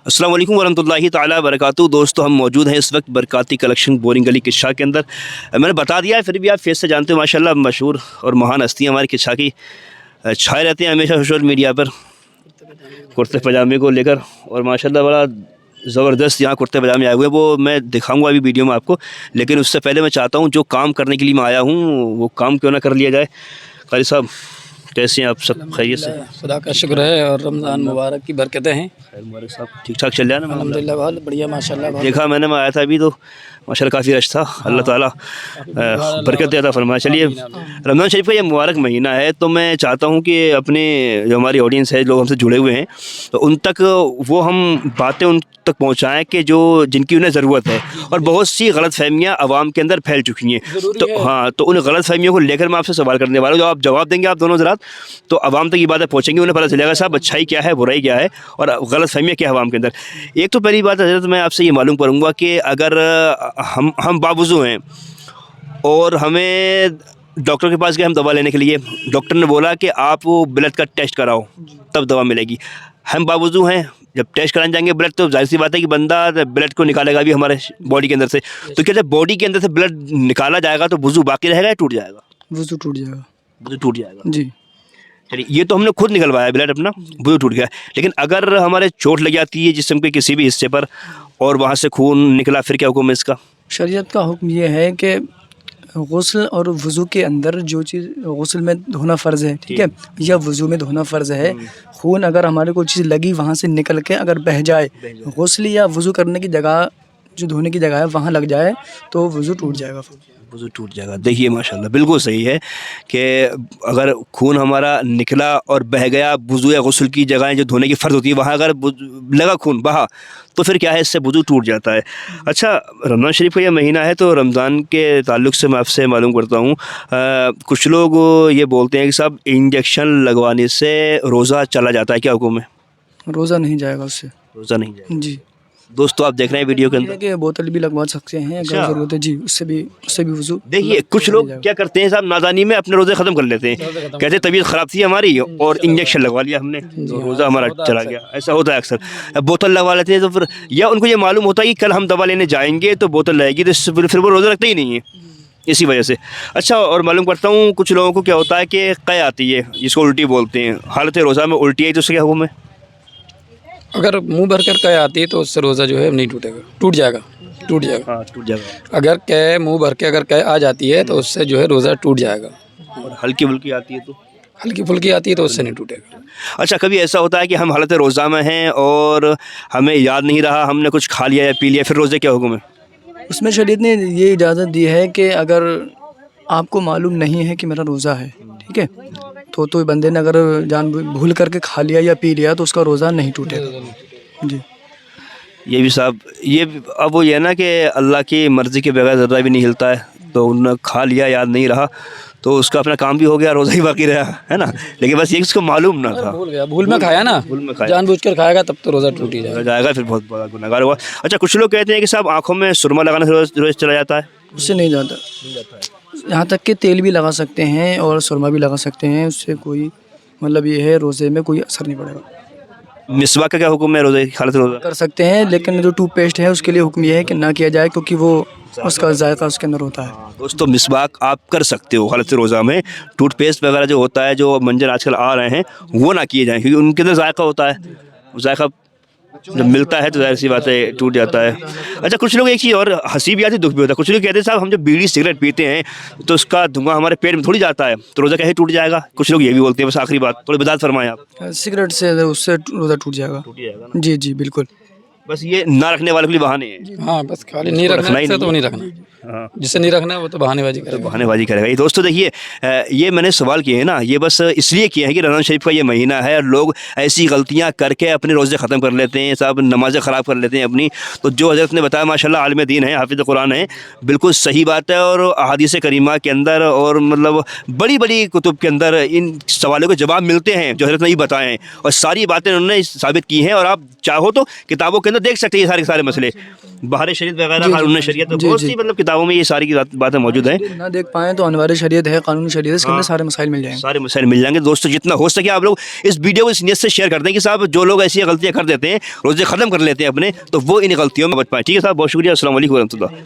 अस्सलाम वालेकुम वरहमतुल्लाहि ताला बरकातहू। दोस्तों, हम मौजूद हैं इस वक्त बरकाती कलेक्शन बोरिंग गली किस्सा के अंदर। मैंने बता दिया है, फिर भी आप फेस से जानते हो माशाल्लाह मशहूर और महान हस्तियाँ हमारी किस्सा की छाए रहते हैं हमेशा सोशल मीडिया पर कुर्ते पजामे को लेकर। और माशाल्लाह बड़ा ज़बरदस्त यहाँ कुर्ते पजामे आए हुए हैं, वो मैं दिखाऊंगा अभी वीडियो में आपको। लेकिन उससे पहले मैं चाहता हूँ जो काम करने के लिए मैं आया हूँ वो काम क्यों ना कर लिया जाए। क़ारी साहब कैसे हैं आप? सब खैरियत से? खुदा का शुक्र है और रमज़ान मुबारक की बरकतें हैं। खैर मुबारक साहब, ठीक ठाक चल रहा है ना? अल्हम्दुलिल्लाह बहुत बढ़िया माशाल्लाह। देखा मैंने, मैं आया था अभी तो माशाल्लाह काफ़ी रश था। अल्लाह ताला बरकत अता फरमाए। चलिए, रमज़ान शरीफ का ये मुबारक महीना है, तो मैं चाहता हूँ कि अपने जो हमारी ऑडियंस है, लोग हमसे जुड़े हुए हैं, तो उन तक वो हम बातें उन तक पहुँचाएँ कि जो जिनकी उन्हें ज़रूरत है। और बहुत सी गलत फहमियाँ आवाम के अंदर फैल चुकी हैं, तो हाँ, तो उन गलत फहमियों को लेकर मैं आपसे सवाल करने वाला हूँ। जो आप जवाब देंगे आप दोनों ज़रा, तो आवाम तक ये बातें पहुँचेंगी, उन्हें पता चलेगा साहब अच्छाई क्या है, बुराई क्या है और गलत फहमियाँ क्या है आवाम के अंदर। एक तो पहली बात हज़रत, मैं आपसे ये मालूम करूँगा कि अगर हम बावुज़ू हैं और हमें डॉक्टर के पास गए हम दवा लेने के लिए, डॉक्टर ने बोला कि आप वो ब्लड का टेस्ट कराओ तब दवा मिलेगी। हम बावुज़ू हैं, जब टेस्ट कराने जाएंगे ब्लड, तो जाहिर सी बात है कि बंदा ब्लड को निकालेगा भी हमारे बॉडी के अंदर से। तो क्या जब बॉडी के अंदर से ब्लड निकाला जाएगा तो वुज़ू बाकी रहेगा या टूट जाएगा? वज़ू टूट जाएगा। वुज़ू टूट जाएगा जी। चलिए, ये तो हमने खुद निकलवाया ब्लड अपना, वुज़ू टूट गया। लेकिन अगर हमारे चोट लग जाती है जिस्म के किसी भी हिस्से पर और वहाँ से खून निकला, फिर क्या हुक्म है इसका? शरीयत का हुक्म ये है कि गुस्ल और वज़ू के अंदर जो चीज़ गुस्ल में धोना फ़र्ज़ है, ठीक है, या वज़ू में धोना फ़र्ज़ है, खून अगर हमारे कोई चीज़ लगी वहाँ से निकल के अगर बह जाए, गुस्ल या वज़ू करने की जगह जो धोने की जगह है वहाँ लग जाए तो वज़ू टूट जाएगा। वज़ू टूट जाएगा। देखिए माशाल्लाह बिल्कुल सही है कि अगर खून हमारा निकला और बह गया, वज़ू या गुस्ल की जगहें जो धोने की फ़र्ज़ होती है वहाँ अगर लगा खून बहा, तो फिर क्या है, इससे वज़ू टूट जाता है। अच्छा, रमज़ान शरीफ का ये महीना है, तो रमज़ान के ताल्लुक़ से मैं आपसे मालूम करता हूँ, कुछ लोग ये बोलते हैं कि साहब इंजेक्शन लगवाने से रोज़ा चला जाता है, क्या हुक्म है? रोज़ा नहीं जाएगा उससे। रोज़ा नहीं जाएगा। जी। दोस्तों आप देख रहे हैं वीडियो के अंदर, कि बोतल भी लगवा सकते हैं अगर ज़रूरत है। जी, उससे भी वज़ू। देखिए कुछ लोग क्या करते हैं साहब, नादानी में अपने रोज़े ख़त्म कर लेते हैं। कहते हैं तबीयत ख़राब थी हमारी और इंजेक्शन लगवा लिया हमने तो रोज़ा हमारा चला गया। ऐसा होता है अक्सर। बोतल लगवा लेते हैं तो फिर, या उनको ये मालूम होता है कि कल हम दवा लेने जाएंगे तो बोतल लगेगी, तो फिर वो रोज़ा रखते ही नहीं है इसी वजह से। अच्छा, और मालूम करता हूँ कुछ लोगों को क्या होता है कि क़य आती है, जिसको उल्टी बोलते हैं, हालत रोज़ा में उल्टी आई तो उससे क्या हुक्म है? अगर मुंह भर कर क़य आती है तो उससे रोज़ा जो है नहीं टूटेगा, टूट जाएगा। हाँ, टूट जाएगा। अगर क़य मुंह भर के अगर क़य आ जाती है तो उससे जो है रोज़ा टूट जाएगा। और हल्की फुल्की आती है तो? हल्की फुल्की आती है तो उससे नहीं टूटेगा। अच्छा, कभी ऐसा होता है कि हम हालत रोज़ा में हैं और हमें याद नहीं रहा, हमने कुछ खा लिया या पी लिया, फिर रोज़े क्या हुक्म है? उसमें शरीयत ने ये इजाज़त दी है कि अगर आपको मालूम नहीं है कि मेरा रोज़ा है, ठीक है, तो बंदे ने अगर भूल करके खा लिया या पी लिया तो उसका रोज़ा नहीं टूटेगा। जी। ये भी साहब, ये अब वो ये है ना कि अल्लाह की मर्ज़ी के बगैर ज़र्रा भी नहीं हिलता है, तो उन्होंने खा लिया, याद नहीं रहा, तो उसका अपना काम भी हो गया, रोज़ा ही बाकी रहा, है ना। लेकिन बस ये उसको मालूम ना था, भूल में खाया ना, भूल में खाया, जानबूझकर खाएगा तब तो रोज़ा टूट ही जाएगा, फिर बहुत बड़ा गुनहगार हुआ। अच्छा, कुछ लोग कहते हैं कि साहब आँखों में सुरमा लगाने से रोज़ चला जाता है। उससे नहीं जाता, यहाँ तक कि तेल भी लगा सकते हैं और सुरमा भी लगा सकते हैं, उससे कोई मतलब ये है रोज़े में कोई असर नहीं पड़ेगा। मिसवाक का क्या हुक्म है रोज़े की हालत रोज़ा? कर सकते हैं, लेकिन जो टूथपेस्ट है उसके लिए हुक्म ये है कि ना किया जाए, क्योंकि वो उसका जायका उसके अंदर होता है। दोस्तों, मिसवाक आप कर सकते हो हालत रोज़ा में, टूथपेस्ट वगैरह जो होता है, जो मंजर आजकल आ रहे हैं, वो ना किए जाएँ, क्योंकि उनके अंदर जायका होता है, जायका जब मिलता है तो ज़ाहिर सी बात है टूट जाता है। अच्छा, कुछ लोग एक चीज़ और, हंसी भी आती है, दुख भी होता है। कुछ लोग कहते हैं साहब हम जब बीड़ी सिगरेट पीते हैं तो उसका धुआं हमारे पेट में थोड़ी जाता है, तो रोज़ा कैसे टूट जाएगा? कुछ लोग ये भी बोलते हैं। बस आखिरी बात थोड़ी वज़ाहत फरमाएं आप। सिगरेट से उससे रोज़ा टूट जाएगा। जी जी बिल्कुल। बस ये ना रखने वाले के लिए बहाने हैं। हाँ, बस खाली नहीं रखना है तो नहीं रखना, हाँ, जिससे नहीं रखना है वो तो बहानेबाजी करेगा। बहानेबाजी करेगा। ये दोस्तों देखिए, ये मैंने सवाल किए हैं ना, ये बस इसलिए किए हैं कि रमज़ान शरीफ का ये महीना है और लोग ऐसी गलतियां करके अपने रोज़े ख़त्म कर लेते हैं, सब नमाज़ें ख़राब कर लेते हैं अपनी। तो जो हज़रत ने बताया माशाल्लाह आलिम दीन है, हाफ़िज़ कुरान है, बिल्कुल सही बात है। और अहादीस करीमा के अंदर और मतलब बड़ी बड़ी कुतुब के अंदर इन सवालों के जवाब मिलते हैं जो हज़रत ने ही बताए हैं, और सारी बातें उन्होंने साबित की हैं। और आप चाहो तो किताबों के اندر دیکھ سکتے ہیں یہ سارے کے سارے مسئلے، بہار شریعت وغیرہ، قانون شریعت، بہت سی مطلب کتابوں میں یہ ساری کی باتیں موجود ہیں. نہ دیکھ پائیں تو انوار شریعت ہے، قانون شریعت ہے، اس کے اندر سارے مسائل مل جائیں گے. سارے مسائل مل جائیں گے. دوستو جتنا ہو سکے آپ لوگ اس ویڈیو کو اس نیت سے شیئر کر دیں کہ صاحب جو لوگ ایسی غلطیاں کر دیتے ہیں، روزے ختم کر لیتے ہیں اپنے، تو وہ ان غلطیوں میں بچ پائیں. ٹھیک ہے صاحب، بہت شکریہ. السلام علیکم ورحمۃ اللہ.